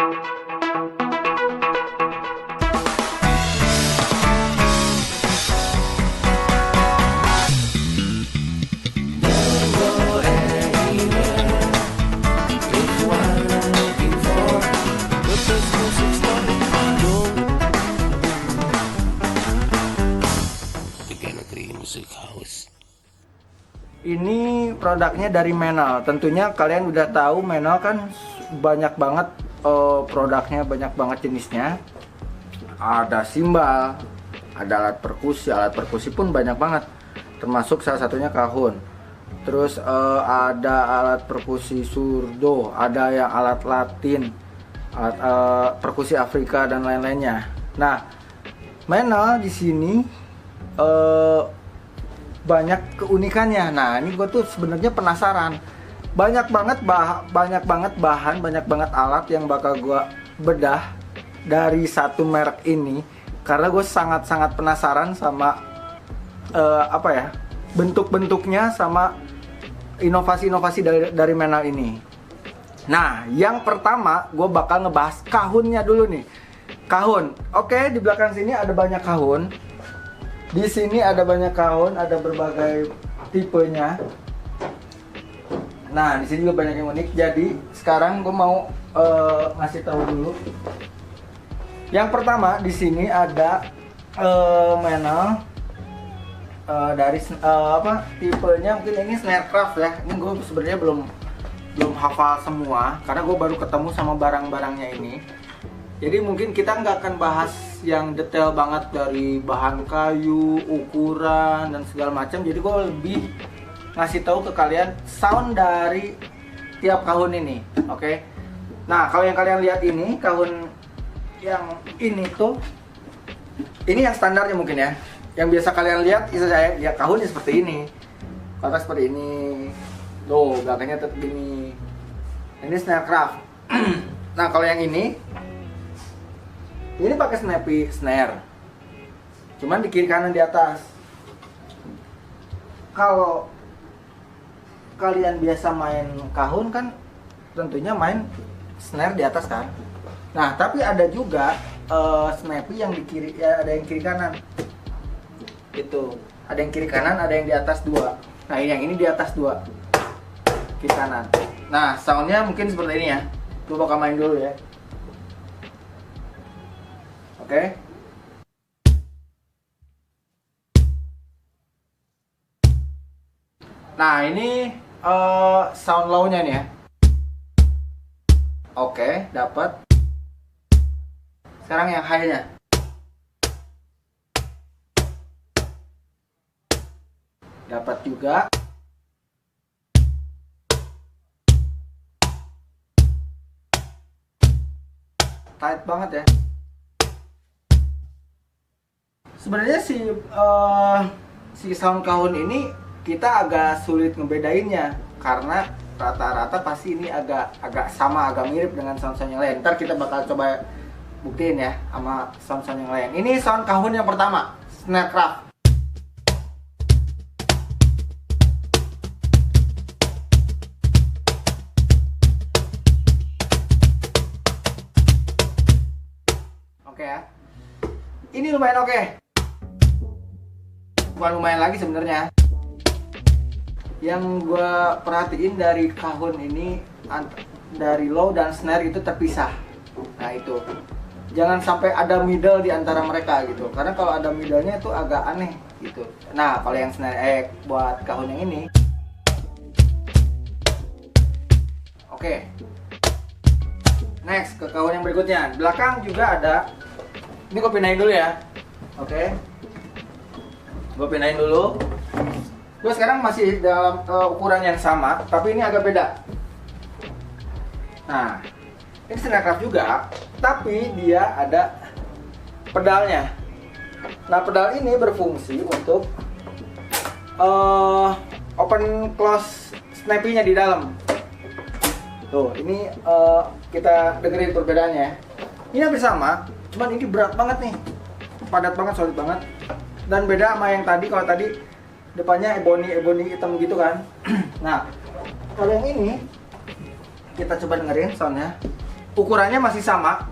Ini produknya dari Menal. Tentunya kalian udah tahu Menal kan banyak banget produknya, banyak banget jenisnya. Ada simbal, ada alat perkusi pun banyak banget. Termasuk salah satunya kahun. Terus ada alat perkusi surdo, ada yang alat Latin, perkusi Afrika dan lain-lainnya. Nah, Menal di sini banyak keunikannya. Nah, ini gue tuh sebenarnya penasaran. Banyak banget bahan, banyak banget alat yang bakal gue bedah dari satu merek ini, karena gue sangat-sangat penasaran sama bentuk-bentuknya sama inovasi-inovasi dari Menal ini. Nah, yang pertama gue bakal ngebahas kahunnya dulu nih. Kahun. Oke, di belakang sini ada banyak kahun. Di sini ada banyak kahun, ada berbagai tipenya. Nah, di sini juga banyak yang unik. Jadi sekarang gue mau ngasih tahu dulu. Yang pertama di sini ada Menal dari tipenya mungkin ini Snarecraft ya. Ini gue sebenarnya belum hafal semua karena gue baru ketemu sama barang-barangnya ini. Jadi mungkin kita nggak akan bahas yang detail banget dari bahan kayu, ukuran dan segala macam. Jadi gue lebih ngasih tahu ke kalian sound dari tiap kahun ini, oke? Nah, kalau yang kalian lihat ini kahun yang ini tuh, ini yang standarnya mungkin ya. Yang biasa kalian lihat, saya ya kahunnya seperti ini, kata seperti ini. Loh, belakangnya tetap gini. Ini Snarecraft. Nah, kalau yang ini pakai snappy snare, cuman di kiri kanan di atas. Kalau kalian biasa main kahun kan tentunya main snare di atas kan. Nah, tapi ada juga snappy yang di kiri, ya, ada yang kiri kanan gitu. Ada yang kiri kanan, ada yang di atas dua. Nah, yang ini di atas dua, kiri kanan. Nah, soundnya mungkin seperti ini ya. Gue bakal main dulu ya. Oke. Nah, ini sound low-nya nih ya. Oke, dapat. Sekarang yang high-nya. Dapat juga. Tight banget ya. Sebenarnya si sound kahun ini kita agak sulit ngebedainnya karena rata-rata pasti ini agak sama, agak mirip dengan sound-sound yang lain. Ntar kita bakal coba buktiin ya sama sound-sound yang lain. Ini sound kahun yang pertama, Snarecraft. Oke ya. Ini lumayan oke. Bukan lumayan lagi sebenarnya. Yang gue perhatiin dari kahun ini, dari low dan snare itu terpisah. Nah, itu jangan sampai ada middle di antara mereka gitu, karena kalau ada middle-nya itu agak aneh gitu. Nah, kalau yang snare buat kahun yang ini, oke. Next ke kahun yang berikutnya. Belakang juga ada. Ini gue pindahin dulu ya. Oke. Gue pindahin dulu. Gue sekarang masih dalam ukuran yang sama, tapi ini agak beda. Nah, ini Snarecraft juga, tapi dia ada pedalnya. Nah, pedal ini berfungsi untuk open close snappy-nya di dalam. Tuh, ini kita dengerin perbedaannya. Ini hampir sama, cuman ini berat banget nih, padat banget, solid banget. Dan beda sama yang tadi. Kalau tadi depannya ebony hitam gitu kan. Nah, kalau yang ini kita coba dengerin soundnya. ukurannya masih sama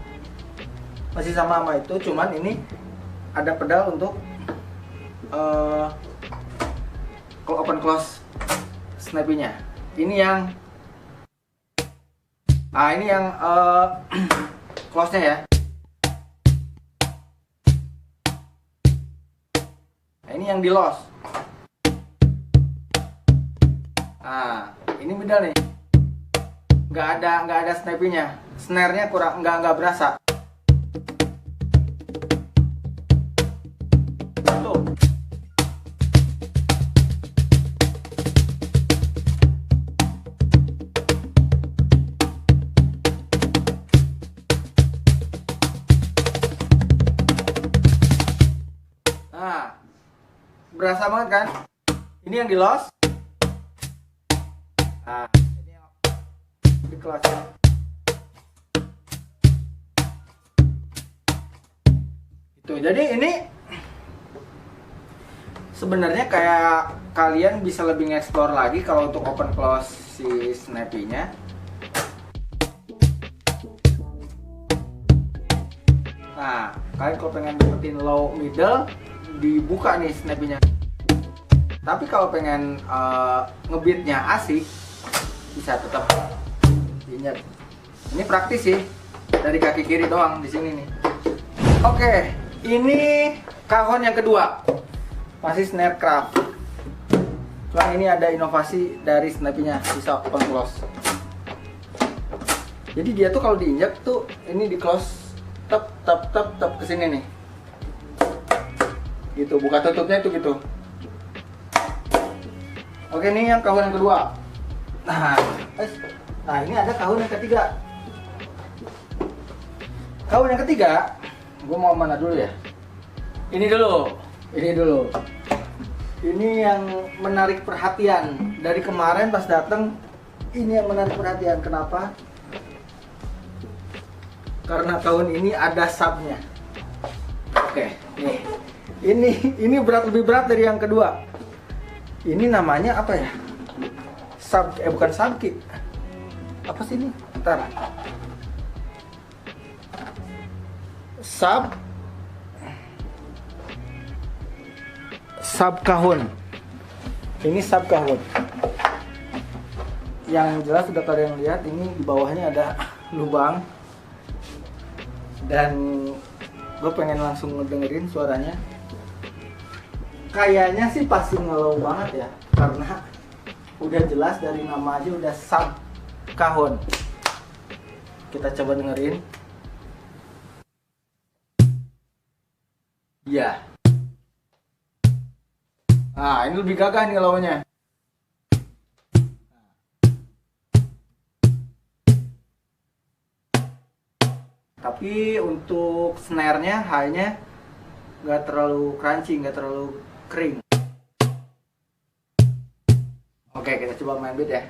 sama itu, cuman ini ada pedal untuk open close snappy-nya. Ini yang close-nya ya. Nah, ini yang di loss. Nah, ini beda nih. Nggak ada snappy-nya. Snare-nya kurang, nggak berasa. Tuh. Nah, berasa banget kan? Ini yang di loss. Nah, ini yang di close. Itu. Jadi ini sebenarnya kayak kalian bisa lebih nge-explore lagi kalau untuk open close si snappy-nya. Nah, kalian kalau pengen dapetin low middle, dibuka nih snappy-nya. Tapi kalau pengen ngebeatnya asik, bisa tetap diinjak. Ini praktis sih, dari kaki kiri doang di sini nih. Oke, ini cajon yang kedua, masih snare craft. Cuman ini ada inovasi dari snappy-nya, bisa open close. Jadi dia tuh kalau diinjak tuh ini di close, tep kesini nih. Gitu, buka tutupnya itu gitu. Oke, ini yang cajon yang kedua. Nah ini ada cajon yang ketiga. Cajon yang ketiga, gue mau mana dulu ya? Ini dulu. Ini yang menarik perhatian dari kemarin pas dateng. Ini yang menarik perhatian. Kenapa? Karena cajon ini ada subnya. Oke, nih. Ini lebih berat dari yang kedua. Ini namanya apa ya? Bukan subkick. Apa sih ini? Bentar. Sub cajon. Ini sub cajon. Yang jelas sudah kalian lihat, ini di bawahnya ada lubang. Dan gue pengen langsung ngedengerin suaranya. Kayaknya sih pasti ngelow banget ya, karena udah jelas dari nama aja udah sub cajon. Kita coba dengerin. Ya. Nah, ini lebih gagah nih lownya. Tapi untuk snare-nya, high-nya nggak terlalu crunchy, nggak terlalu kering. Oke, kita coba main beat ya.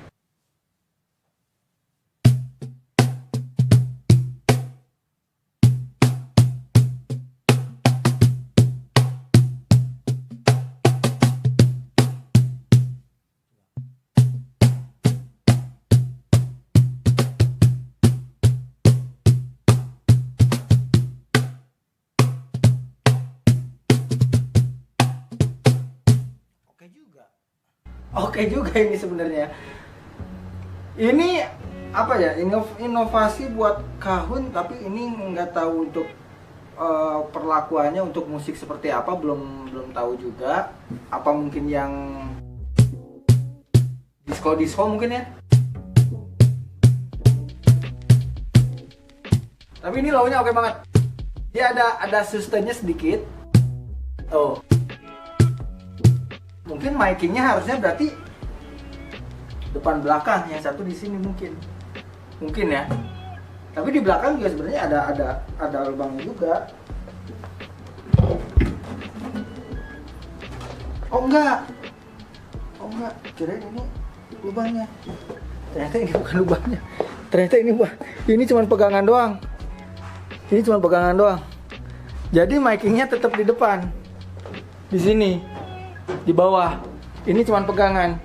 Oke juga ini sebenarnya. Ini apa ya? Inovasi buat cajon, tapi ini nggak tahu untuk perlakuannya untuk musik seperti apa, belum tahu juga. Apa mungkin yang disco mungkin ya? Tapi ini low-nya oke banget. Dia ada sustainnya sedikit. Oh. Mungkin micingnya harusnya berarti depan belakang, yang satu di sini mungkin ya. Tapi di belakang juga sebenarnya ada lubangnya juga. Oh enggak, kirain ini lubangnya. Ternyata ini bukan lubangnya. Ternyata ini cuma pegangan doang. Jadi micingnya tetap di depan, di sini. Di bawah ini cuma pegangan.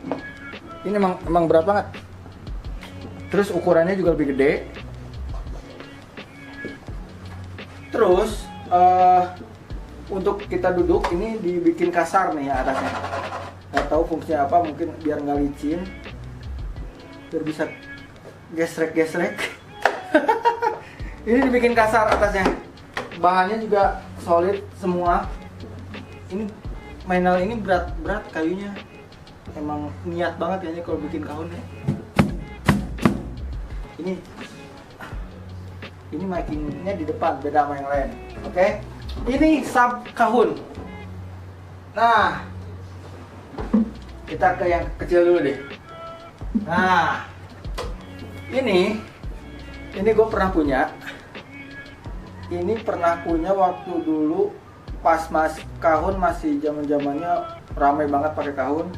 Ini emang berat banget. Terus ukurannya juga lebih gede. Terus untuk kita duduk ini dibikin kasar nih ya atasnya. Nggak tahu fungsinya apa, mungkin biar nggak licin, biar bisa gesrek-gesrek. Ini dibikin kasar atasnya. Bahannya juga solid semua. Ini mainal ini berat kayunya. Emang niat banget kayaknya kalau bikin kahunnya. Ini makingnya di depan, beda sama yang lain. Oke. Ini sub kahun. Nah, kita ke yang kecil dulu deh. Nah, ini gue pernah punya. Ini pernah punya waktu dulu pas kahun masih zamannya ramai banget pakai kahun.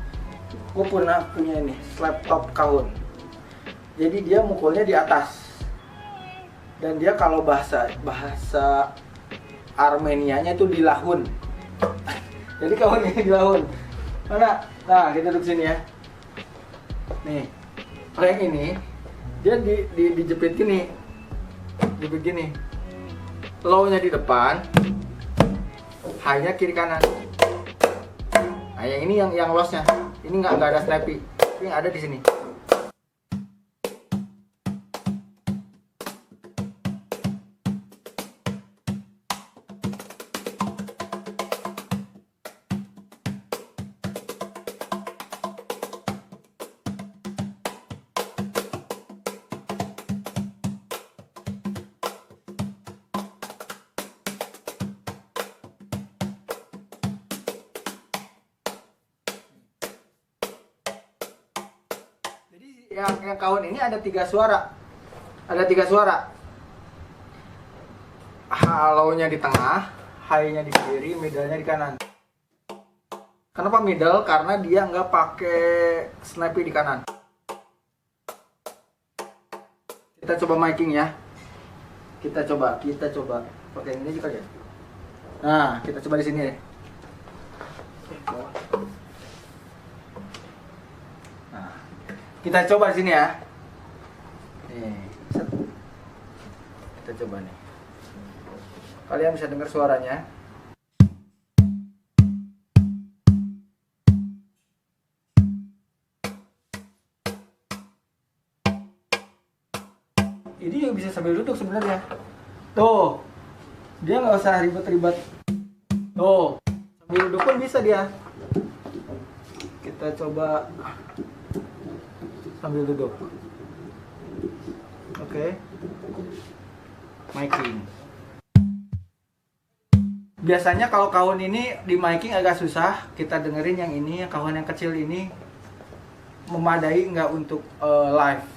Gue pernah punya ini slab top kahun. Jadi dia mukulnya di atas. Dan dia kalau bahasa Armenianya itu dilahun. Jadi kahun ini dilahun. Mana? Nah, kita duduk sini ya. Nih, kalau yang ini dia dijepit gini, jepit gini. Low-nya di depan, high-nya kiri kanan. Nah, yang ini yang loss-nya. Ini nggak ada snappy, tapi yang ada di sini. Yang kahun ini ada 3 suara. Ada 3 suara. Low-nya di tengah, high-nya di kiri, middle-nya di kanan. Kenapa middle? Karena dia nggak pakai snappy di kanan. Kita coba miking ya. Kita coba pakai ini juga ya. Nah, kita coba di sini deh. Kita coba di sini ya. Nih, kita coba nih. Kalian bisa dengar suaranya. Ini juga bisa sambil duduk sebenarnya. Tuh, dia nggak usah ribet-ribet. Tuh, sambil duduk pun bisa dia. Kita coba sambil duduk. Oke. Miking. Biasanya kalau kahun ini di miking agak susah. Kita dengerin yang ini, kahun yang kecil ini memadai nggak untuk live.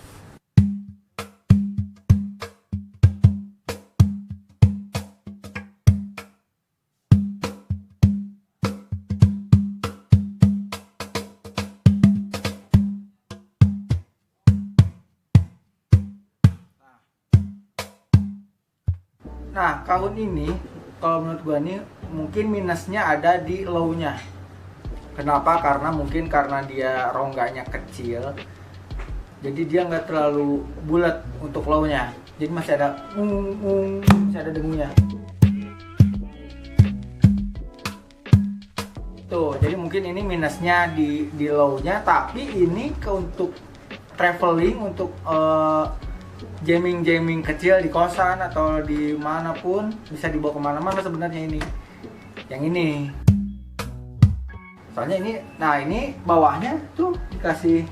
Nah, kahun ini kalau menurut gua nih mungkin minusnya ada di low-nya. Kenapa? Karena dia rongganya kecil. Jadi dia nggak terlalu bulat untuk low-nya. Jadi masih ada dengunya. Tuh, jadi mungkin ini minusnya di low-nya, tapi ini untuk traveling, untuk jamming kecil di kosan atau di manapun, bisa dibawa kemana-mana sebenarnya ini. Yang ini soalnya ini, nah ini bawahnya tuh dikasih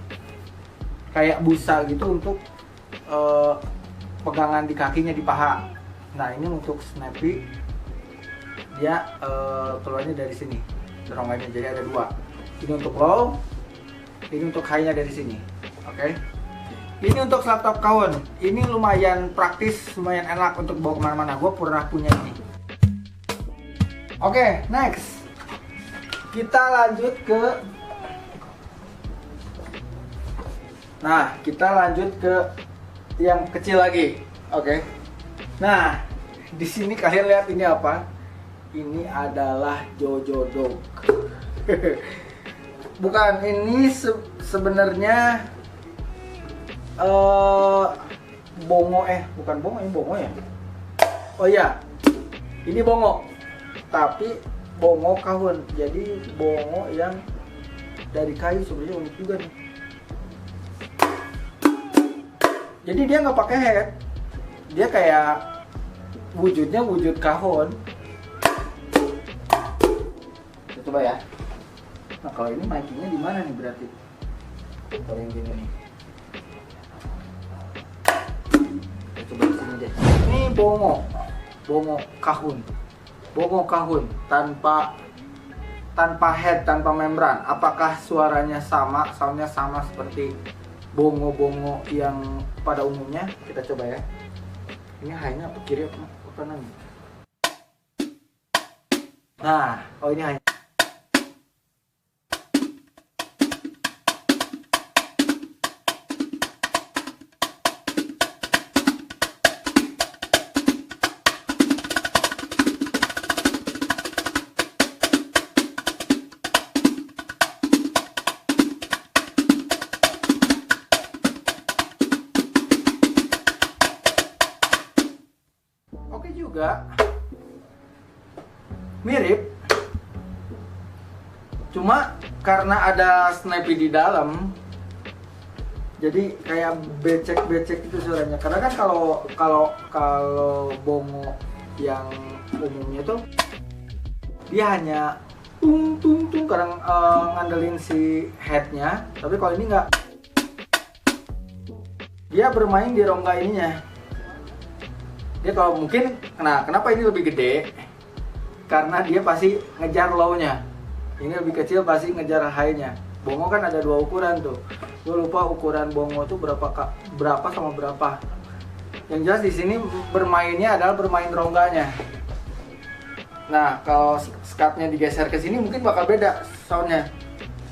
kayak busa gitu untuk pegangan di kakinya, di paha. Nah ini untuk snappy, dia keluarnya dari sini dorongannya, jadi ada 2. Ini untuk low, ini untuk high nya dari sini. Oke. Ini untuk laptop kahun. Ini lumayan praktis, lumayan enak untuk bawa kemana-mana. Gue pernah punya ini. Oke, next. Kita lanjut ke. Nah, kita lanjut ke yang kecil lagi. Oke. Nah, di sini kalian lihat ini apa? Ini adalah Jojo Dog. Bukan, ini sebenarnya bongo, bukan bongo, ini bongo ya. Oh iya, Ini bongo, tapi bongo kahun. Jadi bongo yang dari kayu sebenarnya unik juga nih. Jadi dia nggak pakai head, dia kayak wujudnya wujud kahun. Kita coba ya. Nah kalau ini makingnya di mana nih berarti? Kalau yang gini nih. Kita coba di sini deh. Ini bongo kahun, bongo kahun tanpa head, tanpa membran. Apakah suaranya sama, soundnya sama seperti bongo-bongo yang pada umumnya? Kita coba ya. Ini high-nya apa kiri apa kanan? Nah, oh ini high. Oke juga, mirip, cuma karena ada snappy di dalam, jadi kayak becek-becek itu suaranya. Karena kan kalau bongo yang umumnya tuh dia hanya tung tung tung, kadang ngandelin si headnya, tapi kalau ini nggak, dia bermain di rongga ininya. Dia kalau mungkin, nah kenapa ini lebih gede? Karena dia pasti ngejar low-nya. Ini lebih kecil pasti ngejar high-nya. Bongo kan ada dua ukuran tuh. Gue lupa ukuran bongo tuh berapa sama berapa. Yang jelas di sini bermainnya adalah bermain rongganya. Nah kalau skatnya digeser ke sini mungkin bakal beda soundnya.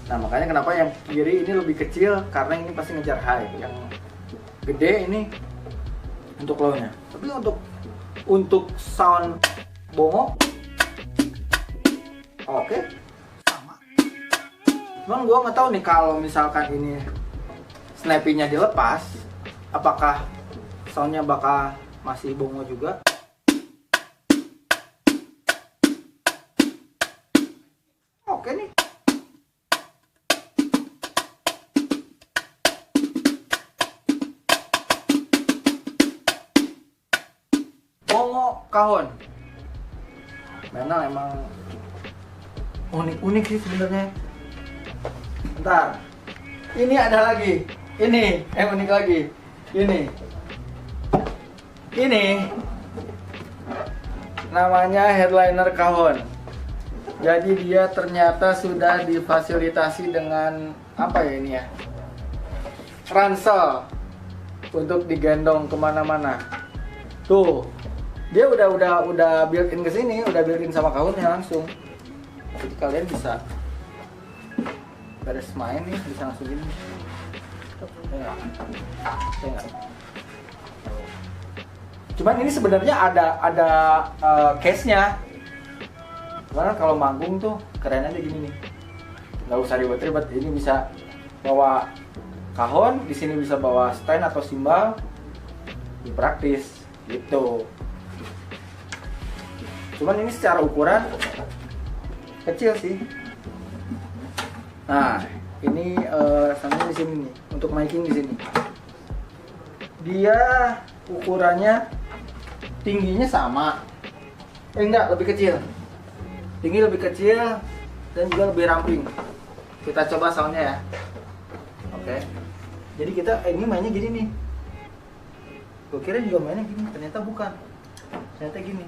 Nah makanya kenapa yang kiri ini lebih kecil, karena ini pasti ngejar high. Yang gede ini untuk low-nya. Tapi untuk sound bongo oke, sama. Cuman gue nggak tahu nih kalau misalkan ini snappy-nya dilepas, apakah soundnya bakal masih bongo juga? Oke nih. Bongo kahun memang unik-unik sih sebenarnya. Bentar, ini ada lagi, ini unik lagi, ini namanya headliner kahun. Jadi dia ternyata sudah difasilitasi dengan apa ya ini ya, ransel untuk digendong kemana-mana. Tuh, dia udah built-in ke sini, udah built-in sama kahunnya langsung. Jadi kalian bisa beres main nih, bisa langsung gini. Cuman ini sebenarnya ada case-nya. Karena kalau manggung tuh keren aja gini nih. Nggak usah ribet-ribet. Ini bisa bawa kahon, di sini bisa bawa stand atau simbal. Di praktis gitu. Cuman ini secara ukuran kecil sih. Nah, ini sampai di sini nih untuk miking di sini. Dia ukurannya tingginya sama. Enggak, lebih kecil. Tinggi lebih kecil dan juga lebih ramping. Kita coba soundnya ya. Oke. Jadi kita ini mainnya gini nih. Gue kira juga mainnya gini, ternyata bukan. Ternyata gini.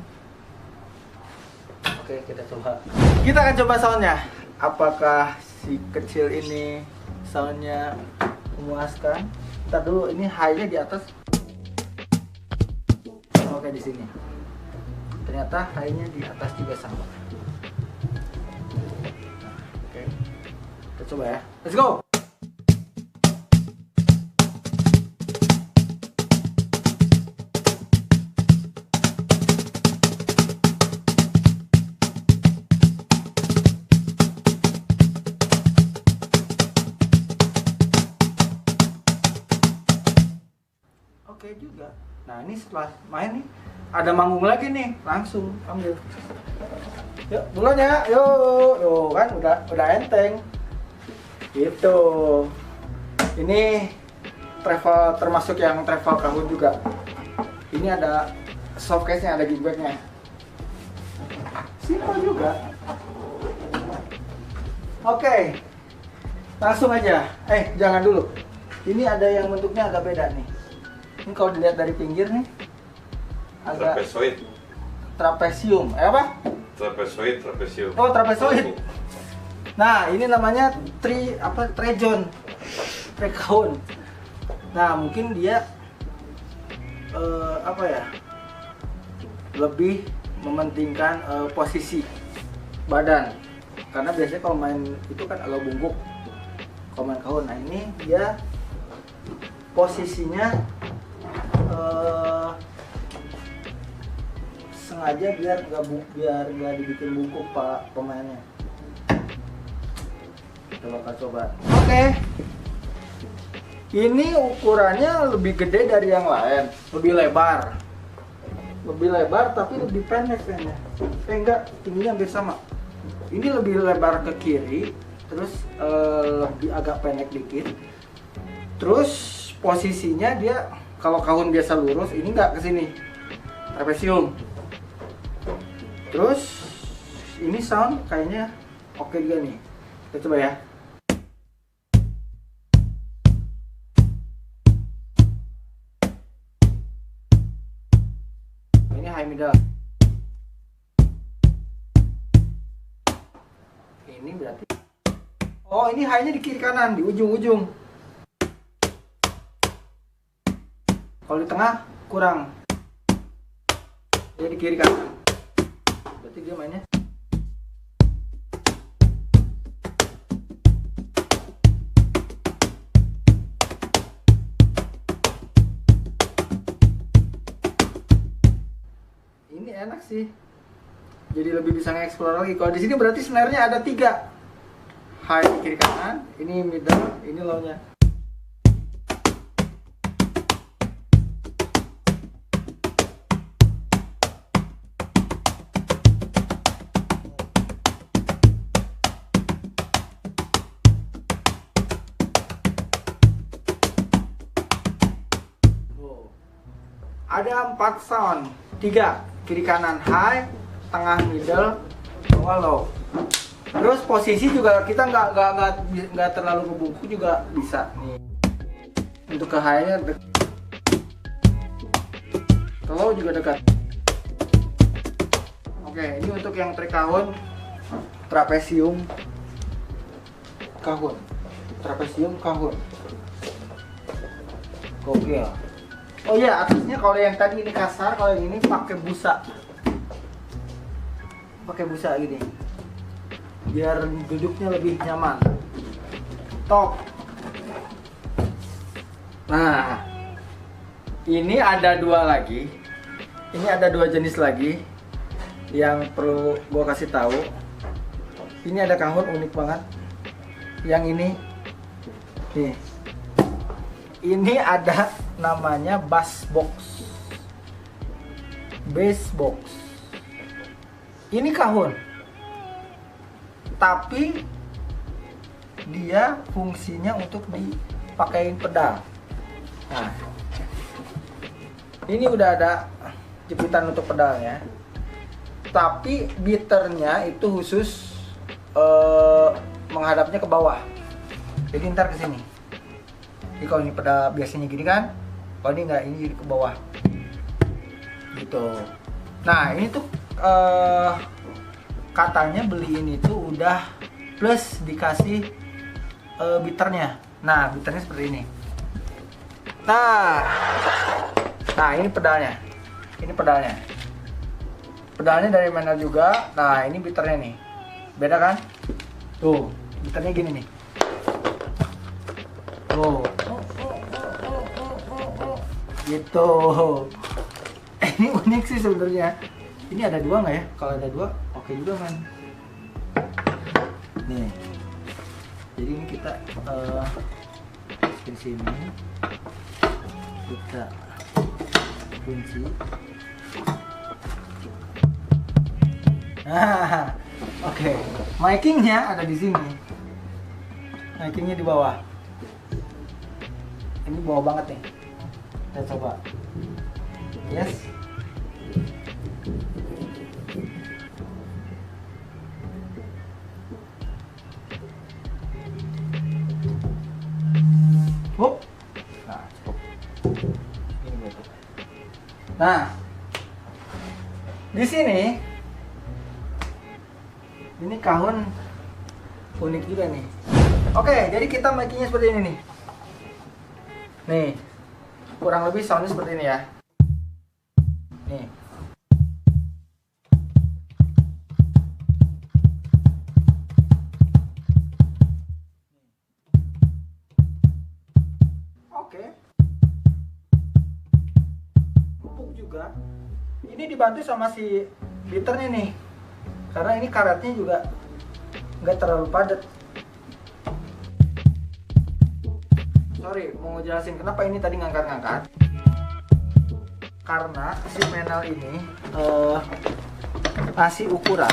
Oke, kita coba. Kita akan coba soundnya. Apakah si kecil ini soundnya memuaskan? Ntar dulu, ini high-nya di atas. Oke, di sini. Ternyata high-nya di atas juga sama. Oke, kita coba ya. Let's go. Oke juga. Nah ini ini setelah main nih ada manggung lagi nih, langsung ambil. Yuk duluan ya, yuk kan udah enteng. Gitu. Ini travel, termasuk yang travel kahun juga. Ini ada softcase-nya, ada gimbal-nya. Simpel juga. Oke, langsung aja. Jangan dulu. Ini ada yang bentuknya agak beda nih. Ini kalau dilihat dari pinggir nih, agak trapesium. Apa? Trapesium. Oh, trapezoid. Nah, ini namanya trejon. Trekahun. Nah, mungkin dia lebih mementingkan posisi badan, karena biasanya kalau main itu kan agak bungkuk kalau main kahun. Nah, ini dia posisinya sengaja biar nggak dibikin bungkuk pak pemainnya. Kita bakal coba. Oke. Ini ukurannya lebih gede dari yang lain, lebih lebar. Lebih lebar tapi lebih pendek kayaknya. Enggak, tingginya hampir sama. Ini lebih lebar ke kiri, terus lebih agak pendek dikit. Terus posisinya dia kalau kahun biasa lurus, ini enggak ke sini. Trapesium. Terus ini sound kayaknya oke juga nih. Kita coba ya. High middle. Ini berarti ini high-nya di kiri kanan, di ujung-ujung. Kalau di tengah kurang. Dia di kiri kanan. Berarti dia mainnya enak sih, jadi lebih bisa nge-explore lagi. Kalau di sini berarti snare-nya ada 3, high di kiri kanan, ini middle, ini low-nya. Ada 4 sound, 3 kiri kanan high, tengah middle, bawah low. Terus posisi juga kita nggak terlalu ngebungkuk juga bisa nih. Untuk ke high-nya ke low juga dekat. Oke, ini untuk yang trekahun trapesium kahun. Trapesium kahun. Gokil. Oh iya, atasnya kalau yang tadi ini kasar, kalau yang ini pakai busa. Pakai busa gini. Biar duduknya lebih nyaman. Top. Nah, ini ada 2 lagi. Ini ada 2 jenis lagi yang perlu gua kasih tahu. Ini ada kahun unik banget. Yang ini nih. Ini ada namanya bass box. Bass box. Ini kahun. Tapi dia fungsinya untuk dipakein pedal. Nah, ini udah ada jepitan untuk pedalnya. Tapi beaternya itu khusus menghadapnya ke bawah. Jadi ntar ke sini. Jadi kalau ini pedal biasanya gini kan, kalau ini enggak, ini jadi ke bawah. Gitu. Nah, ini tuh katanya beli ini tuh udah plus dikasih beaternya. Nah, beaternya seperti ini. Nah ini pedalnya. Ini pedalnya. Pedalnya dari mana juga. Nah, ini beaternya nih. Beda kan? Tuh, beaternya gini nih. Tuh. Gitu. Ini unik sih sebenarnya. Ini ada 2 nggak ya? Kalau ada 2, oke juga kan. Nih. Jadi ini kita di sini kita kunci. Nah, oke. Micingnya ada di sini. Micingnya di bawah. Ini bawah banget nih. Kita coba. Yes. Hup. Nah, cukup. Ini betul. Nah, di sini ini kahun unik juga nih. Oke, jadi kita makingnya seperti ini nih. Nih, kurang lebih soundnya seperti ini ya. Nih. Oke. Empuk juga. Ini dibantu sama si biternya nih. Karena ini karetnya juga nggak terlalu padat. Sorry, mau jelasin kenapa ini tadi ngangkat-ngangkat. Karena si menal ini ngasih ukuran.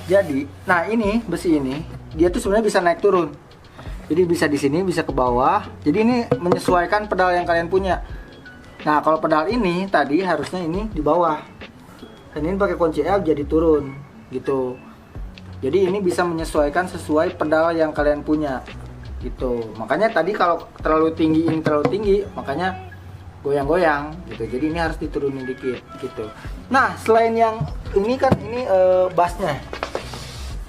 Jadi, nah ini besi ini dia tuh sebenarnya bisa naik turun. Jadi bisa di sini, bisa ke bawah. Jadi ini menyesuaikan pedal yang kalian punya. Nah, kalau pedal ini tadi harusnya ini di bawah. Dan ini pakai kunci F jadi turun gitu. Jadi ini bisa menyesuaikan sesuai pedal yang kalian punya gitu. Makanya tadi kalau terlalu tinggi, ini terlalu tinggi, makanya goyang-goyang gitu. Jadi ini harus diturunin dikit gitu. Nah, selain yang ini kan ini bassnya.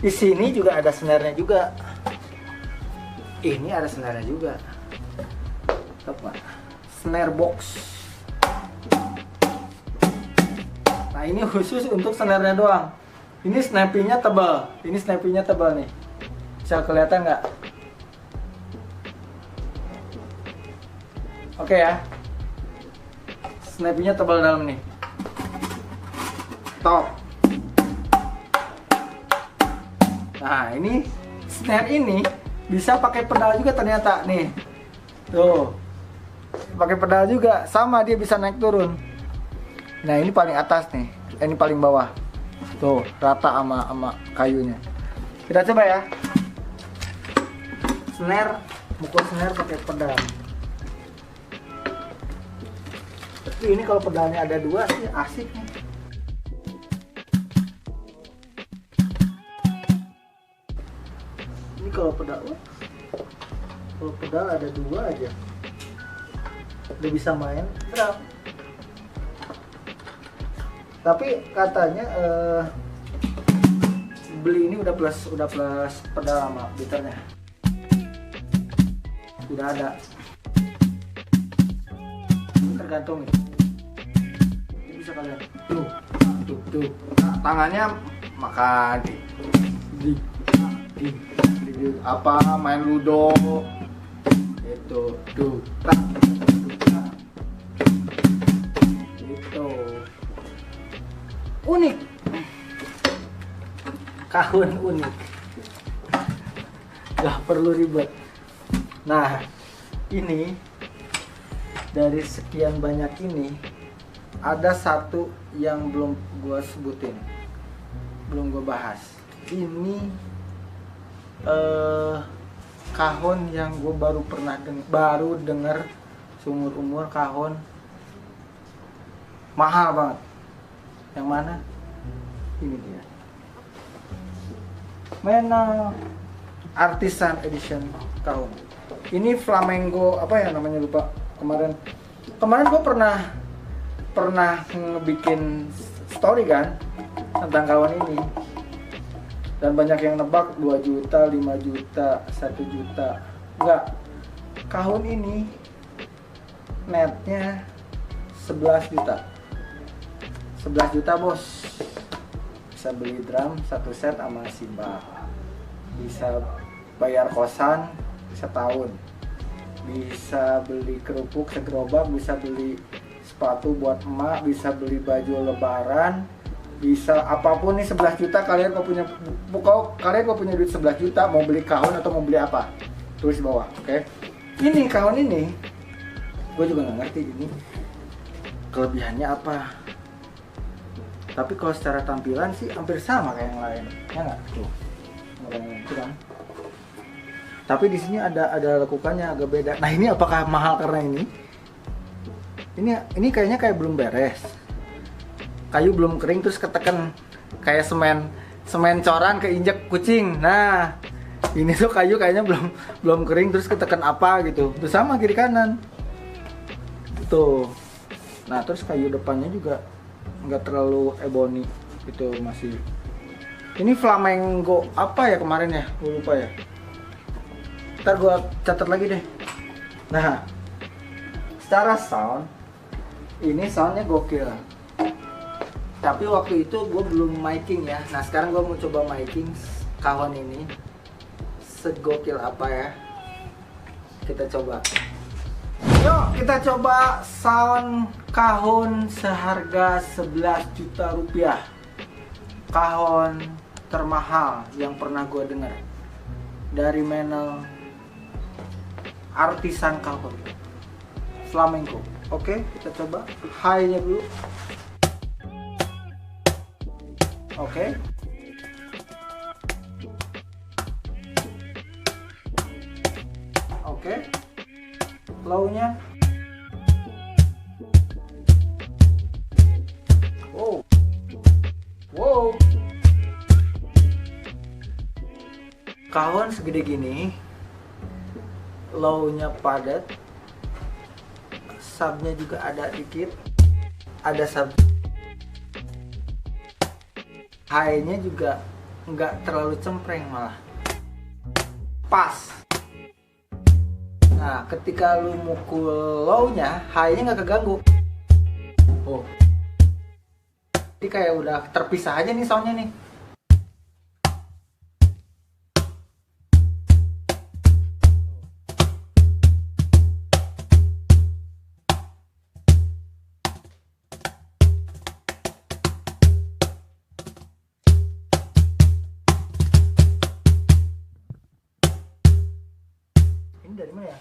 Di sini juga ada snare-nya juga. Ini ada snare-nya juga. Apa? Snare box. Nah, ini khusus untuk snare-nya doang. Ini snapping-nya tebal. Ini snapping-nya tebal nih. Bisa kelihatan nggak? Oke ya. Snapping-nya tebal dalam nih. Top. Nah, ini snare ini bisa pakai pedal juga ternyata nih. Tuh. Pakai pedal juga, sama dia bisa naik turun. Nah, ini paling atas nih. Ini paling bawah. Tuh, rata sama kayunya. Kita coba ya. Snare, mukul snare pakai pedal. Tapi ini kalau pedalnya ada dua sih asik nih. Ini kalau pedal ada dua aja, udah bisa main drum. Tapi katanya beli ini udah plus pedal sama biternya. Udah ada. Ini tergantung nih. Ini bisa kalian tuh. Nah, tangannya makan di apa main ludo itu tuh. Itu unik, kahun unik, gak perlu ribet. Nah, ini dari sekian banyak ini ada satu yang belum gue sebutin, belum gue bahas. Ini kahon yang gue baru denger seumur umur, kahon mahal banget. Yang mana? Ini dia. Menal Artisan Edition kahon. Ini flamenco apa ya namanya, lupa. Kemarin gue pernah ngebikin story kan tentang kahon ini. Dan banyak yang nebak 2 juta, 5 juta, 1 juta. Enggak. Kahun ini netnya 11 juta. 11 juta bos. Bisa beli drum 1 set sama cymbal. Bisa bayar kosan setahun. Bisa beli kerupuk segerobak, bisa beli sepatu buat emak, bisa beli baju lebaran. Bisa apapun nih 11 juta. Kalian kalau punya duit 11 juta mau beli kahun atau mau beli apa, tulis di bawah. Oke. Ini kahun ini gue juga nggak ngerti ini kelebihannya apa. Tapi kalau secara tampilan sih hampir sama kayak yang lain, ya nggak tuh, itu kan. Tapi di sini ada lekukannya agak beda. Nah ini apakah mahal karena ini? Ini kayaknya kayak belum beres. Kayu belum kering terus ketekan kayak semen coran keinjek kucing. Nah ini tuh kayu kayaknya belum kering terus ketekan apa gitu. Terus sama kiri kanan. Tuh. Nah terus kayu depannya juga nggak terlalu ebony gitu, masih. Ini flamengo apa ya kemarin ya? Gue lupa ya. Ntar gue catat lagi deh. Nah, secara sound, ini soundnya gokil. Tapi waktu itu gue belum miking ya. Nah sekarang gue mau coba miking kahon ini. Segokil apa ya? Kita coba. Yuk kita coba sound kahon seharga 11 juta rupiah. Kahon termahal yang pernah gue dengar dari Menel Artisan Kahon Flamenco. Oke, kita coba high-nya dulu. Oke. Oke. Low-nya. Wow. Wow. Kahon segede gini. Low-nya padat. Sub-nya juga ada dikit. Ada sub. High-nya juga nggak terlalu cempreng, malah pas. Nah ketika lu mukul low-nya, high-nya nggak keganggu. Oh, jadi kayak udah terpisah aja nih soundnya nih. Dari mana ya?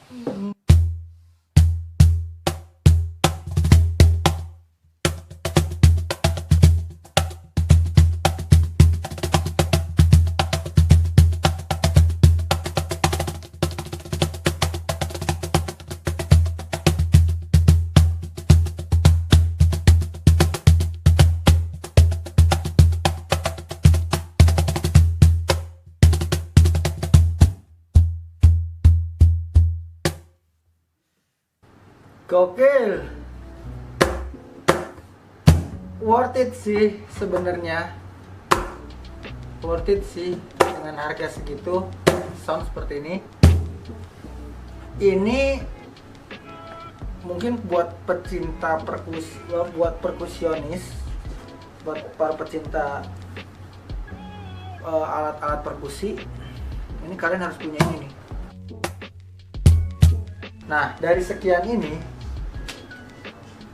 Gokil, worth it sih sebenarnya, worth it sih dengan harga segitu, sound seperti ini. Ini mungkin buat pecinta buat perkusionis, buat para pecinta alat-alat perkusi, ini kalian harus punya ini nih. Nah dari sekian ini,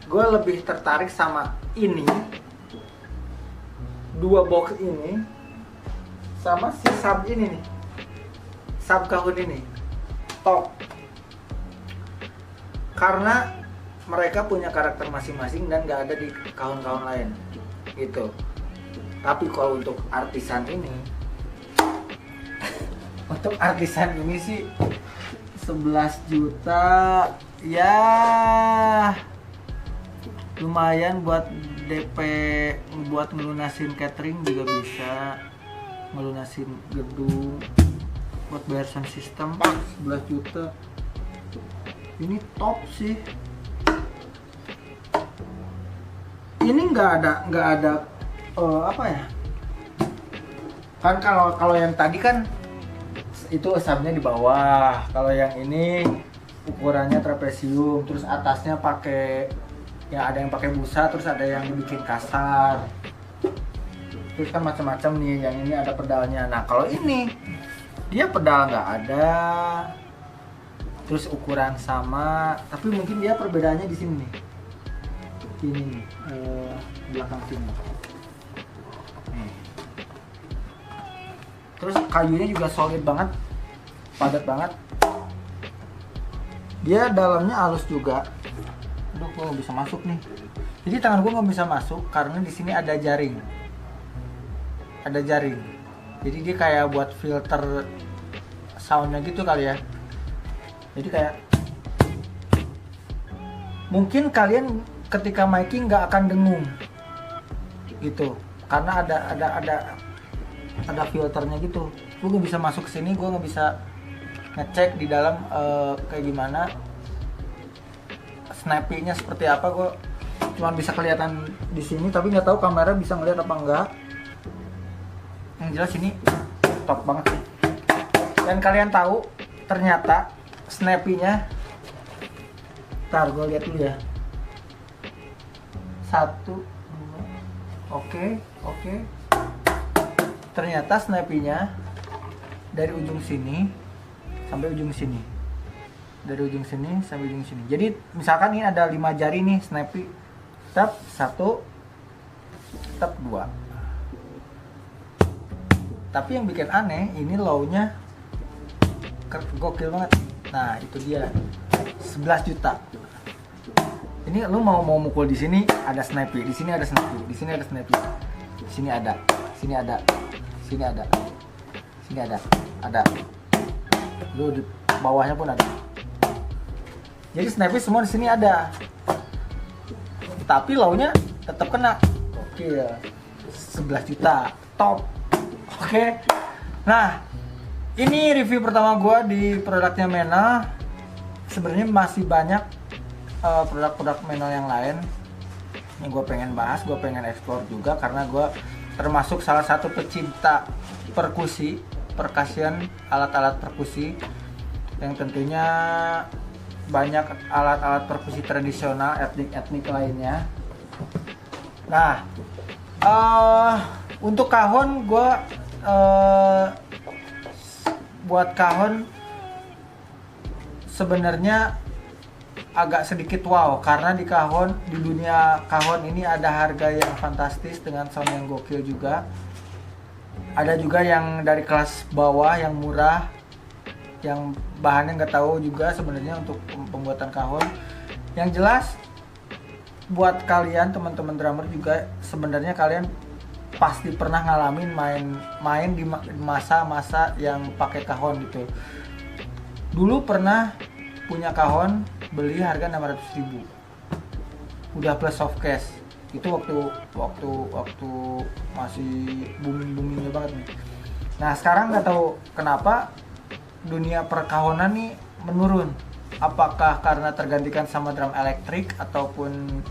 gue lebih tertarik sama ini, dua box ini, sama si sub ini nih, sub kahon ini, top. Karena mereka punya karakter masing-masing dan gak ada di kahon-kahon lain, gitu. Tapi kalau untuk artisan ini, untuk artisan ini sih 11 juta, ya lumayan buat DP, buat ngelunasin catering juga bisa, ngelunasin gedung, buat bayar sound system 11 juta. Ini top sih. Ini nggak ada apa ya? Kan kalau yang tadi kan itu subnya di bawah. Kalau yang ini ukurannya trapesium, terus atasnya pakai, ya ada yang pakai busa, terus ada yang bikin kasar, terus kan macam-macam nih. Yang ini ada pedalnya. Nah kalau ini dia pedal nggak ada, terus ukuran sama, tapi mungkin dia perbedaannya di sini nih, ini nih, belakang sini nih. Terus kayunya juga solid banget, padat banget. Dia dalamnya halus juga. Aduh, gue nggak bisa masuk nih. Jadi tangan gue nggak bisa masuk karena di sini ada jaring. Ada jaring. Jadi dia kayak buat filter soundnya gitu kali ya. Jadi kayak mungkin kalian ketika miking nggak akan dengung gitu, karena ada filternya gitu. Gue nggak bisa masuk ke sini, gue nggak bisa ngecek di dalam kayak gimana snappy-nya seperti apa. Gue cuma bisa kelihatan di sini, tapi nggak tahu kamera bisa ngeliat apa enggak. Yang jelas ini top banget sih. Dan kalian tahu ternyata snappy-nya, ntar gue lihat dulu ya. 1, 2, oke. Ternyata snappy-nya dari ujung sini sampai ujung sini. Dari ujung sini sampai ujung sini. Jadi misalkan ini ada 5 jari nih snappy. Tap 1, tap 2. Tapi yang bikin aneh, ini low-nya gokil banget. Nah, itu dia. 11 juta. Ini lu mau mukul di sini ada snappy, di sini ada snappy, di sini ada snappy. Di sini ada, sini ada, sini ada. Sini ada. Lu di bawahnya pun ada. Jadi snappy semua di sini ada. Tapi low-nya tetap kena. Oke ya. 11 juta. Top. Oke. Nah, ini review pertama gue di produknya Mena. Sebenarnya masih banyak produk-produk Mena yang lain yang gue pengen bahas, gue pengen explore juga, karena gue termasuk salah satu pecinta perkusi, percussion, alat-alat perkusi yang tentunya banyak alat-alat perkusi tradisional etnik-etnik lainnya. Nah, untuk kahon gue buat kahon sebenarnya agak sedikit wow, karena di dunia kahon ini ada harga yang fantastis dengan sound yang gokil juga. Ada juga yang dari kelas bawah yang murah, yang bahannya nggak tahu juga sebenarnya untuk pembuatan kahon. Yang jelas buat kalian teman-teman drummer juga, sebenarnya kalian pasti pernah ngalamin main di masa-masa yang pakai kahon gitu. Dulu pernah punya kahon, beli harga 600.000, udah plus soft cash. Itu waktu masih boomingnya banget nih. Nah sekarang nggak tahu kenapa dunia perkahonan nih menurun. Apakah karena tergantikan sama drum elektrik ataupun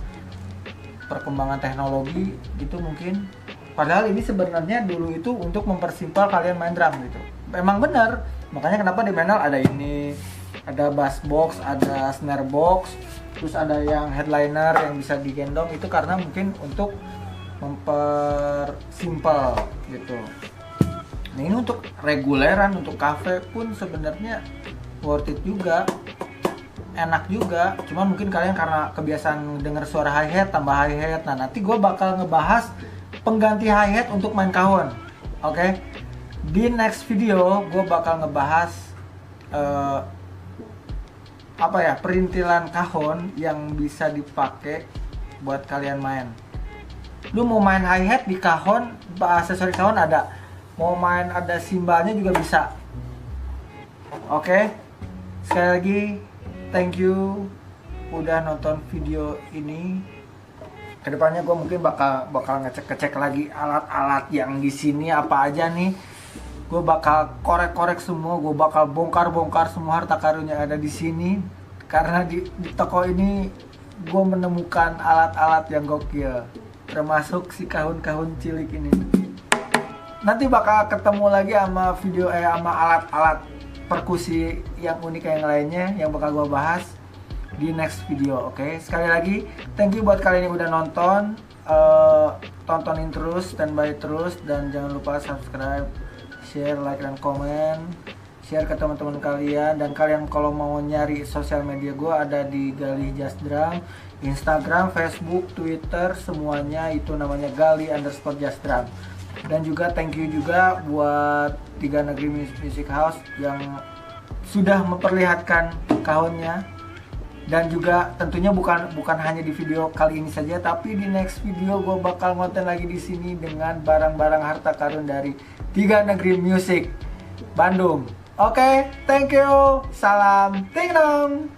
perkembangan teknologi gitu mungkin. Padahal ini sebenarnya dulu itu untuk mempersimpel kalian main drum gitu. Memang benar. Makanya kenapa di Menal ada ini, ada bass box, ada snare box, terus ada yang headliner yang bisa digendong, itu karena mungkin untuk mempersimpel gitu. Nah ini untuk reguleran, untuk cafe pun sebenarnya worth it juga, enak juga. Cuma mungkin kalian karena kebiasaan denger suara hi-hat, tambah hi-hat. Nah nanti gue bakal ngebahas pengganti hi-hat untuk main kahon. Oke? Di next video gue bakal ngebahas perintilan kahon yang bisa dipakai buat kalian main. Lu mau main hi-hat di kahon, aksesoris kahon ada. Mau main ada simbalnya juga bisa. Oke? Sekali lagi thank you udah nonton video ini. Kedepannya gue mungkin bakal ngecek lagi alat-alat yang di sini apa aja nih. Gue bakal korek-korek semua, gue bakal bongkar-bongkar semua harta karun yang ada di sini. Karena di toko ini gue menemukan alat-alat yang gokil, termasuk si kahun-kahun cilik ini. Nanti bakal ketemu lagi sama video sama alat-alat perkusi yang unik yang lainnya yang bakal gue bahas di next video. Oke? Sekali lagi thank you buat kalian yang udah nonton. Tontonin terus, standby terus, dan jangan lupa subscribe, share, like, dan komen. Share ke teman-teman kalian. Dan kalian kalau mau nyari sosial media gue ada di Galih Just Drum, Instagram, Facebook, Twitter, semuanya itu namanya Gali_Just Drum. Dan juga thank you juga buat Tiga Negeri Music House yang sudah memperlihatkan kahonnya Dan juga tentunya bukan hanya di video kali ini saja, tapi di next video gue bakal ngonten lagi di sini dengan barang-barang harta karun dari Tiga Negeri Music Bandung. Oke, thank you. Salam ting dong.